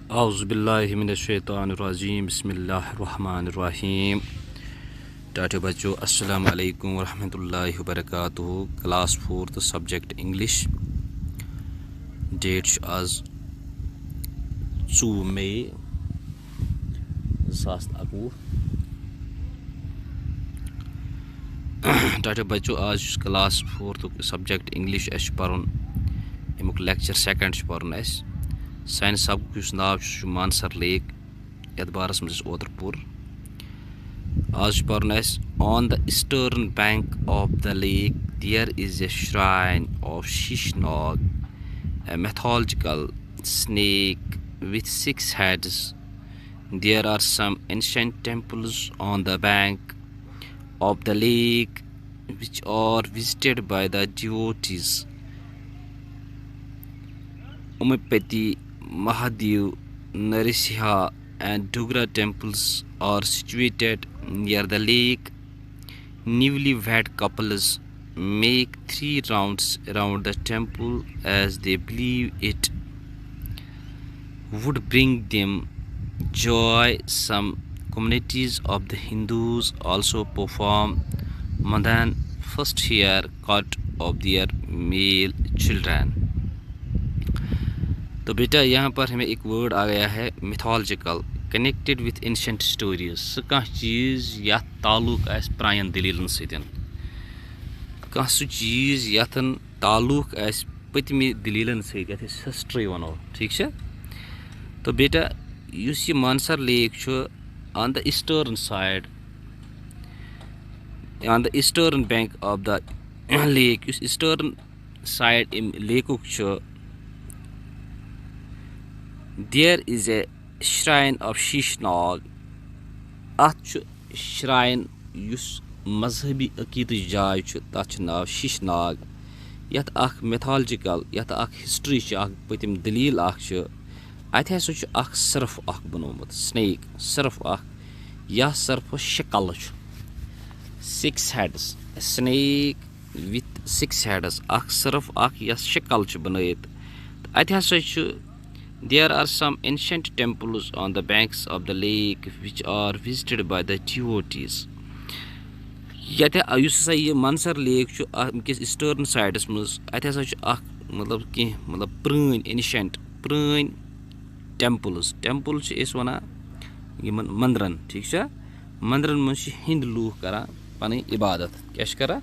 औज़ुबिल्लाहि मिनश्शैतानिर्रजीम बिस्मिल्लाहिर्रहमानिर्रहीम। टाटे बच्चों, अस्सलाम वालेकुम वरहमतुल्लाहि वबरकातुहू। Class 4th subject English. Date आज 2 मई 2021। टाटे बच्चों, आज क्लास 4th सब्जेक्ट इंग्लिश पढ़ुन अमुक लेक्चर सेकंड पढ़ुन। सान सबक नाव मानसर लेक यथ बारस मज ओतर पुर। आज पढ़ुन on the eastern bank of the lake there is a shrine of Sheshnag, a mythological snake with 6 heads. There are some ancient temples on the bank of the lake which are visited by the devotees. Umipati, Mahadev, Narasimha and Dugra temples are situated near the lake. Newlywed couples make 3 rounds around the temple as they believe it would bring them joy. Some communities of the Hindus also perform Madan first haircut of their male children. तो बेटा यहाँ पर हमें एक word आ गया है mythological, connected with ancient stories. सह कह चीज़ या ताल्लुक आस प्रायन दलीलन सतन, कह सह चीज़ यथन ताल्लुक आस पतमि दलीलन सत, यथ हिस्ट्री वनो। ठीक है। तो बेटा युस यह Mansar lake on the eastern side, on the eastern bank of the lake, युस ईस्टर्न साइड अम लेकुक there is a shrine of Sheshnag. अत श्राइन युस मजहबी अकीद जाय तथ नाव शीशनाग। यथ अख मिथोलॉजिकल, यथ अख हिस्ट्री पतिम दलील अत हसा सर्फ बनोमुत स्नेक, सर्फ यह सर्फ शक्ल 6 heads, snake with 6 heads, Surf यह शक्ल बनत। अत हसा there are some ancient temples on the banks of the lake which are visited by the devotees. यत यह मानसर लेक किस ईस्टर्न साइडस मज अत मतलब कह मतलब प्रण एंशेंट प्रण टेम्पल्स। Temple one मंदिरन। ठीक है। मंदिरन मज हिंद लूख करान पन इबादत। क्या करान?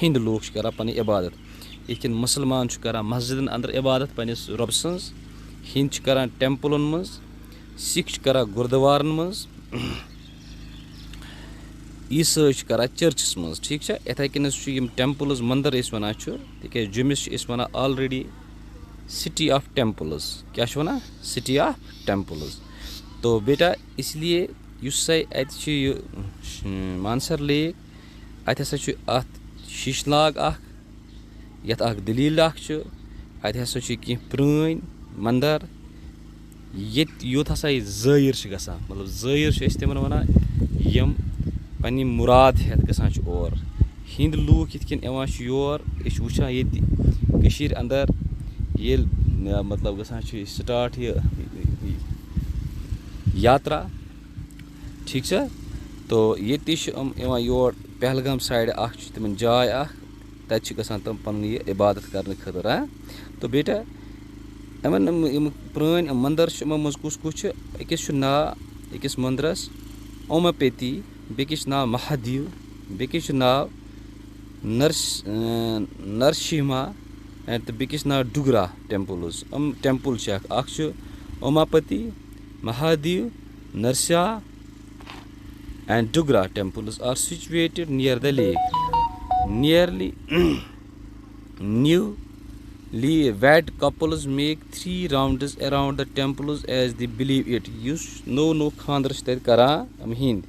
हिंद लूख करान पन इबादत। ये मुसलमान करान मस्जिदन अंदर इबादत पन्निस रब सन्स, हिंद करान टेम्पलन मज, सिख करान गुरुद्वारन मज, ईसाई करान चर्चस मज। ठीक है। इथे कन टेम्पल्स मंदिर वन तिक जुमिस वन ऑलरेडी सिटी ऑफ टेम्पल्स। क्या वन? City of temples. तो बेटा इसलिए मानसर लेक अत शीशनाग यथ दलील अत हसा कह प्रण मंदिर योत हसा ज़ाहिर गसान, मतलब ज़ाहिर तमन वन यम पन्नी मुराद हेत गसान और हिंद लूख यित योर वुचान ये अंदर ये मतलब गसान स्टार्ट ये यात्रा। ठीक है। तो ये योर पहलगाम साइड तमन जाय तत तम पन ये इबादत करने खतर। तो बेटा यमन प्रान मंदिर मज कुस कुछ अकिस नाव अकिस मंदिरस ओमापति, बेकिस नाव महादेव, बेकिस नाव नरसिम्हा तो बेकिस नाव Dugra temples. Temple Umapati, Mahadev, Narasimha and Dugra temples are situated near the lake. Nearly newlywed couples make 3 rounds around the temples as they believe it. Yus no khandar karan hind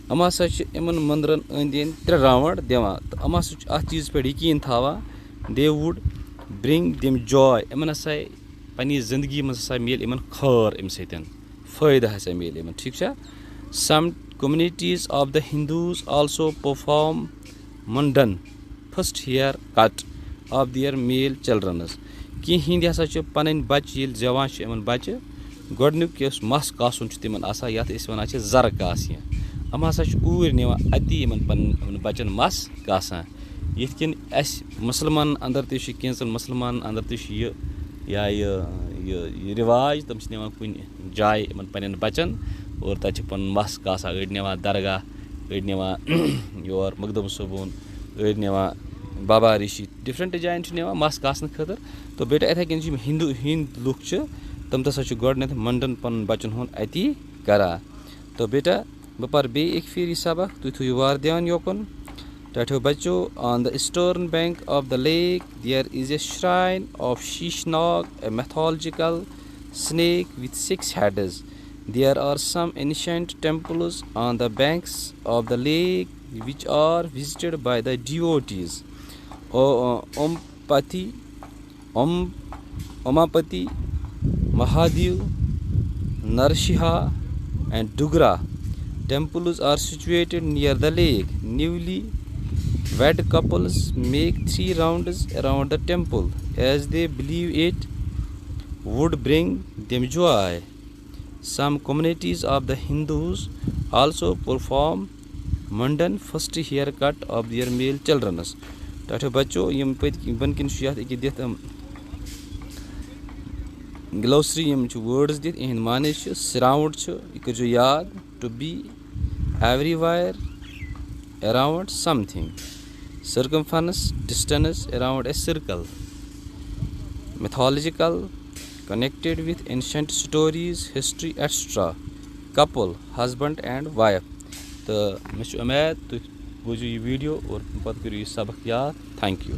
am hasa iman mandiran andin 3 round devan. To am hasa at cheez pe yakin thawa they would bring them joy. Iman hasa pani zindagi man hasa mel iman khair im setan fayda hasa mel iman. ठीक है। Some communities of the Hindus also perform Mundan first haircut of their male children. Hind हसा पन बच्चे ये जवान बच्चे गोडनुक मस कासन तिमन आसान यथ वन जर कास हम हसा ऊर निवान अति पन बच्चन मस कासान यिन मुसलमान अंदर तन मुसलमान अंदर या ये रिवाज तम निवान कुन जाए पन बच्चन और तक पन मस कासान अड़ निवान दरगाह अड़ निवान योर मखदूम सबून अड़ निवान बाबा ऋषि डिफरेंट जायन निवान मस कासन खतर तो बेटा इथे कन हिंद लुक तम तसा गोडन मंडन पन बच्चन हुन अति करा तो बेटा बह पर बे एक फेरी सबक तुम थो वार ध्यान योकन टाठो बच्चों on the eastern bank of the lake there is a shrine of Sheshnag a mythological snake with 6 heads. There are some ancient temples on the banks of the lake which are visited by the devotees. Omapati, Mahadev, Narsiha and Dugra temples are situated near the lake. Newly wed couples make 3 rounds around the temple as they believe it would bring them joy. Some communities of the Hindus also perform mundan first haircut of their male children. Tato bachcho yim bankin shiyat ek dit glossary yim words dit in mane ch surround ch ikjo yaad to be everywhere around something. Circumference, distance around a circle. Mythological, connected with ancient stories, history, etc. Couple, husband and wife. तो मे उम्मीद तुम बोझो ये video और पत करो ये सबक याद. Thank you.